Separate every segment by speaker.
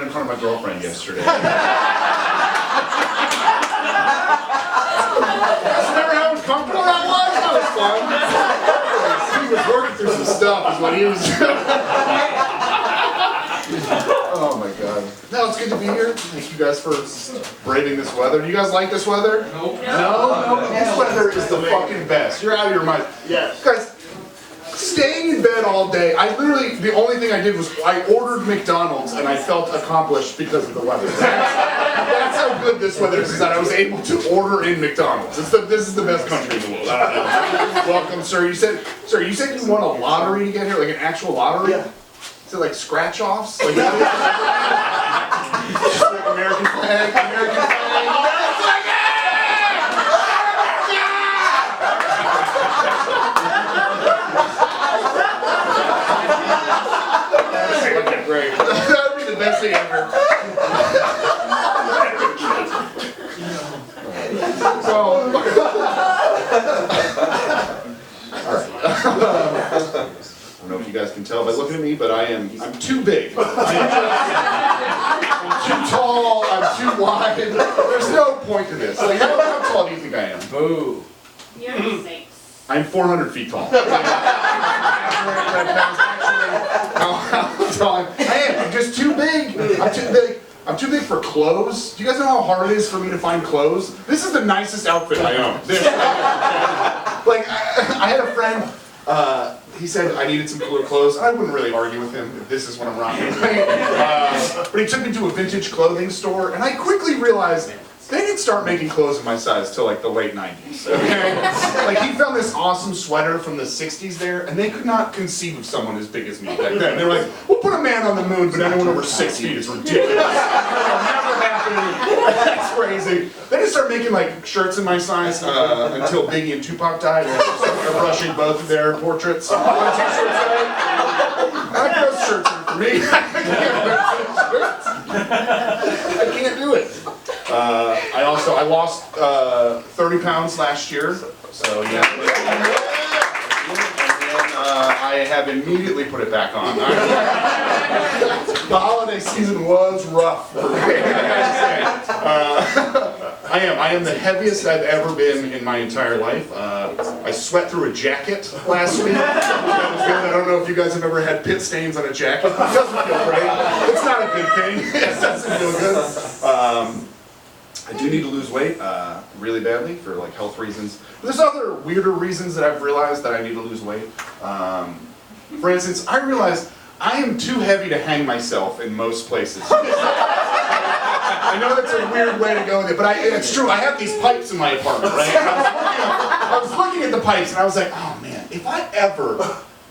Speaker 1: in front of my girlfriend yesterday. Remember how uncomfortable that was? That was fun. He was working through some stuff is what he was doing. Oh my god. No, it's good to be here. Thank you guys for braving this weather. Do you guys like this weather?
Speaker 2: Nope.
Speaker 1: No? This weather is the fucking best. You're out of your mind.
Speaker 2: Yes.
Speaker 1: Guys, staying in bed all day, the only thing I did was I ordered McDonald's and I felt accomplished because of the weather. That's how good this weather is that I was able to order in McDonald's. This is the best country in the world. I don't know. Welcome, sir. You said you won a lottery to get here, like an actual lottery?
Speaker 2: Yeah.
Speaker 1: Is it like scratch-offs? Like, just like American flag, American flag. Great. That would be the best thing ever. So, alright. I don't know if you guys can tell by looking at me, but I'm too big. I'm too tall, I'm too wide. There's no point to this. Like, how tall do you think I am?
Speaker 2: Boo.
Speaker 3: You're 6.
Speaker 1: I'm 400 feet tall. I am. I'm just too big. I'm too big for clothes. Do you guys know how hard it is for me to find clothes? This is the nicest outfit I own. Like, I had a friend, he said I needed some cooler clothes. I wouldn't really argue with him if this is what I'm rocking. But he took me to a vintage clothing store, and I quickly realized they didn't start making clothes in my size till like the late 90s, okay? Like, he found this awesome sweater from the 60s there, and they could not conceive of someone as big as me back then. They were like, we'll put a man on the moon, but anyone over 6 feet is ridiculous. That'll never happen. That's crazy. They didn't start making like shirts in my size until Biggie and Tupac died, and they're brushing both of their portraits on t-shirts. I like those shirts for me. I can't do it. I lost 30 pounds last year, so yeah. And I have immediately put it back on. The holiday season was rough for me. I am the heaviest I've ever been in my entire life. I sweat through a jacket last week. That was good. I don't know if you guys have ever had pit stains on a jacket. It doesn't feel great. It's not a good thing. It doesn't feel good. I do need to lose weight really badly for like health reasons. But there's other weirder reasons that I've realized that I need to lose weight. For instance, I realized I am too heavy to hang myself in most places. I know that's a weird way to go with it, but it's true. I have these pipes in my apartment, right? I was looking at the pipes and I was like, oh man, if I ever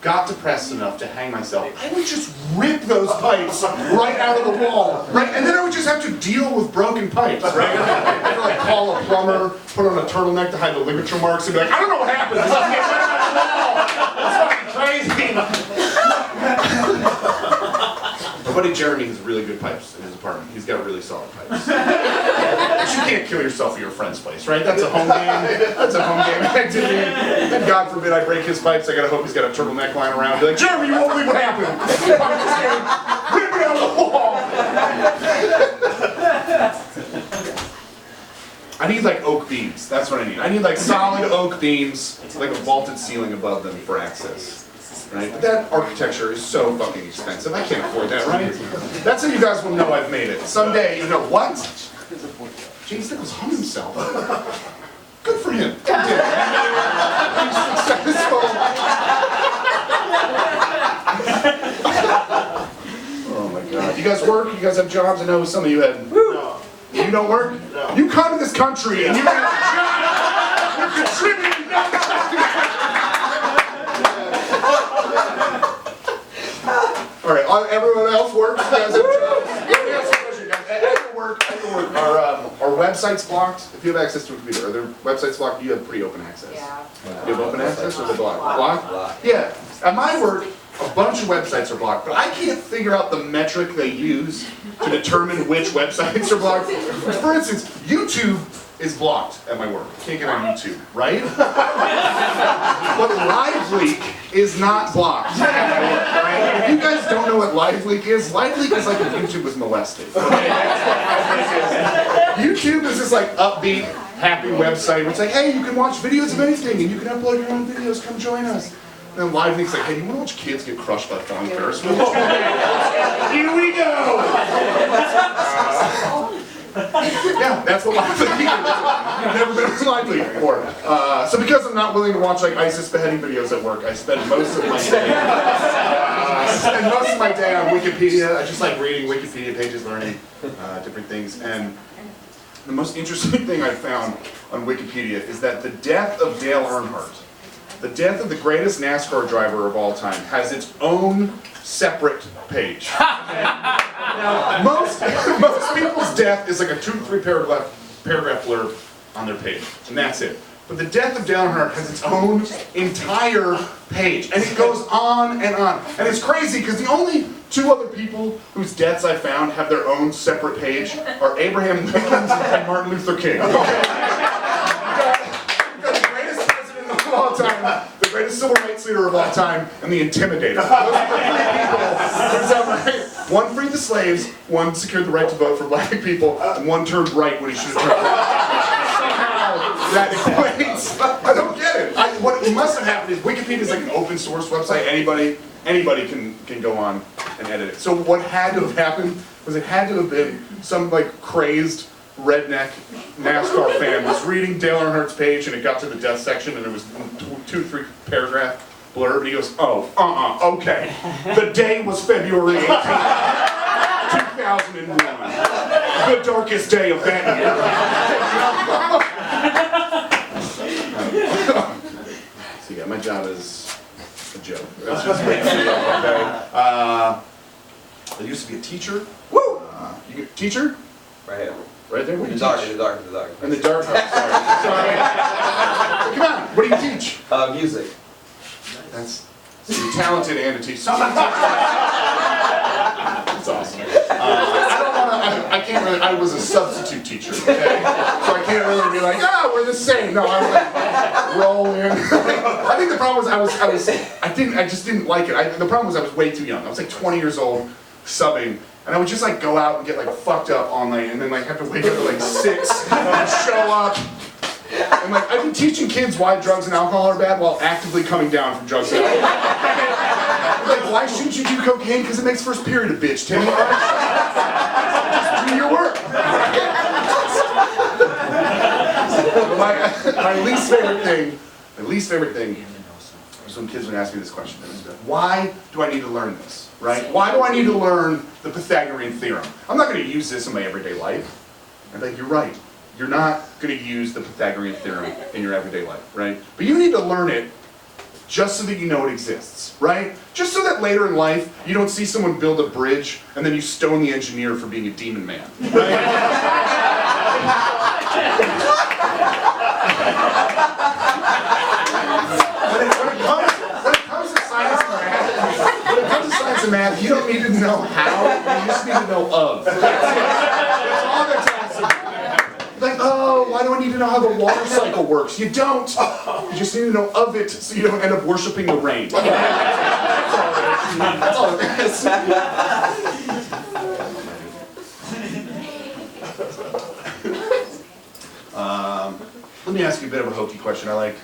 Speaker 1: got depressed enough to hang myself, I would just rip those pipes right out of the wall, right? And then I would just have to deal with broken pipes, right? I'd have to like call a plumber, put on a turtleneck to hide the ligature marks, and be like, I don't know what happened. It's fucking crazy. My buddy Jeremy has really good pipes in his apartment. He's got really solid pipes. But you can't kill yourself at your friend's place, right? That's a home game. That's a home game activity. And God forbid I break his pipes. I gotta hope he's got a turtleneck lying around. Be like, Jeremy, you won't believe what happened. I'm just gonna rip it out of the wall. I need like oak beams. That's what I need. I need like solid oak beams, like a vaulted ceiling above them for access. Right? But that architecture is so fucking expensive. I can't afford that, right? That's how you guys will know I've made it. Someday, you know what? James Nichols hung himself. Good for him. He's successful. Oh my god. You guys work? You guys have jobs? I know some of you had.
Speaker 2: No.
Speaker 1: You don't work?
Speaker 2: No.
Speaker 1: You come to this country and you have a job. You're contributing nothing. All right, everyone else works. You guys have jobs. Let me ask you a question, guys. At your work, our websites blocked? If you have access to a computer, are their websites blocked? You have pretty open access.
Speaker 3: Yeah.
Speaker 1: You have open access or they're blocked? Blocked? Yeah. At my work, a bunch of websites are blocked, but I can't figure out the metric they use to determine which websites are blocked. For instance, YouTube is blocked at my work. Can't get on YouTube, right? But live leak is not blocked at my work, right? If you guys don't know what live leak is like if YouTube was molested. Okay? YouTube is this like upbeat, happy website where it's like, hey, you can watch videos of anything and you can upload your own videos, come join us. And then live leak's like, hey, you want to watch kids get crushed by falling Ferris wheels? Here we go! Yeah, that's what live leak is. You've never been on live leak before. So because I'm not willing to watch like ISIS beheading videos at work, I spend most of my day on Wikipedia. I just like reading Wikipedia pages, learning different things. And the most interesting thing I found on Wikipedia is that the death of Dale Earnhardt, the death of the greatest NASCAR driver of all time, has its own separate page. Now, most people's death is like a 2 to 3 paragraph blurb on their page, and that's it. But the death of Dale Earnhardt has its own entire page, and it goes on and on. And it's crazy because the only 2 other people whose deaths I found have their own separate page are Abraham Lincoln and Martin Luther King. Okay? Because the greatest president of all time, the greatest civil rights leader of all time, and the Intimidator. Those are the 3 people. One freed the slaves, one secured the right to vote for black people, and one turned right when he should have turned left. That equates. I don't get it. What must have happened is Wikipedia is like an open source website. Anybody can go on and edit it. So what had to have happened was it had to have been some like crazed redneck NASCAR fan was reading Dale Earnhardt's page and it got to the death section and there was 2 to 3 paragraph blurb and he goes, okay. The day was February 18th, 2001. The darkest day of that year. So yeah, my job is a joke. That's just okay. I used to be a teacher. Woo! Teacher?
Speaker 2: Right here.
Speaker 1: Right there? What do you teach?
Speaker 2: In the dark.
Speaker 1: In the dark? Oh, sorry. Come on, what do you teach?
Speaker 2: Music.
Speaker 1: So you're talented and a teacher. That's awesome. I can't really, I was a substitute teacher, okay? So I can't really be like, we're the same. No, I was like, roll in. I think the problem was I just didn't like it. The problem was I was way too young. I was like 20 years old, subbing, and I would just like go out and get like fucked up all night and then like have to wake up at like 6 and show up. And like, I've been teaching kids why drugs and alcohol are bad while actively coming down from drugs and alcohol. Like, why shouldn't you do cocaine? Because it makes first period a bitch, Timmy. Just do your work. My least favorite thing was when kids would ask me this question. Why do I need to learn this, right? Why do I need to learn the Pythagorean theorem? I'm not going to use this in my everyday life. I'm like, you're right. You're not going to use the Pythagorean theorem in your everyday life, right? But you need to learn it just so that you know it exists, right? Just so that later in life, you don't see someone build a bridge and then you stone the engineer for being a demon man, right? When it comes to science and math, you don't need to know how, you just need to know of. That's all that's like, why do I need to know how the water cycle works? You don't. You just need to know of it so you don't end up worshiping the rain. That's all it is. Let me ask you a bit of a hokey question. I like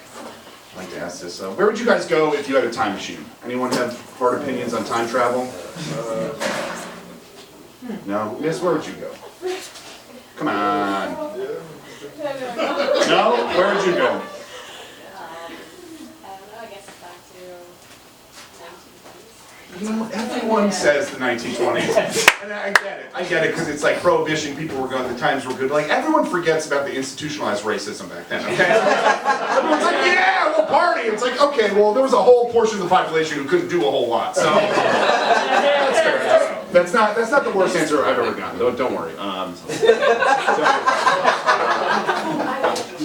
Speaker 1: to ask this. Where would you guys go if you had a time machine? Anyone have hard opinions on time travel? No? Miss, where would you go? Come on. No? Where would you go?
Speaker 3: I don't know, I guess back to 1920s.
Speaker 1: You know, everyone says the 1920s. And I get it, because it's like Prohibition, people were going, the times were good. Like, everyone forgets about the institutionalized racism back then, okay? Everyone's like, yeah, we'll party. It's like, okay, well, there was a whole portion of the population who couldn't do a whole lot, so. That's fair. That's not the worst answer I've ever gotten, don't worry.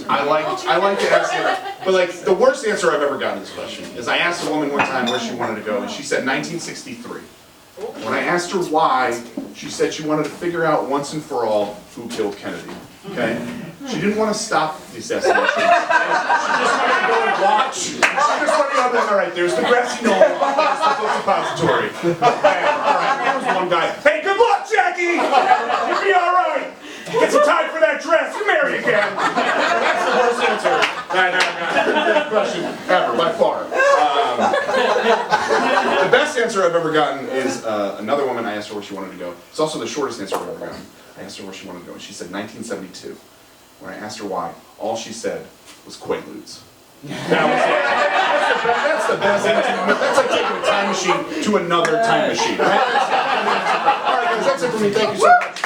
Speaker 1: I like to ask it, but like the worst answer I've ever gotten to this question is I asked a woman one time where she wanted to go, and she said 1963. When I asked her why, she said she wanted to figure out once and for all who killed Kennedy. Okay? She She didn't want to stop the assassination. She just wanted to go and watch. She just wanted to go, all right, there's the grassy knoll. There's the book depository. Okay, all right, there was one guy. Hey, good luck, Jackie! You'll be all right. Get some time for that dress. You marry again. That's the worst answer. That question ever, by far. The best answer I've ever gotten is another woman. I asked her where she wanted to go. It's also the shortest answer I've ever gotten. I asked her where she wanted to go, and she said 1972. When I asked her why, all she said was Quaaludes. That's the best answer. That's like taking a time machine to another time machine. Right? All right, guys, that's it for me. Thank you so much.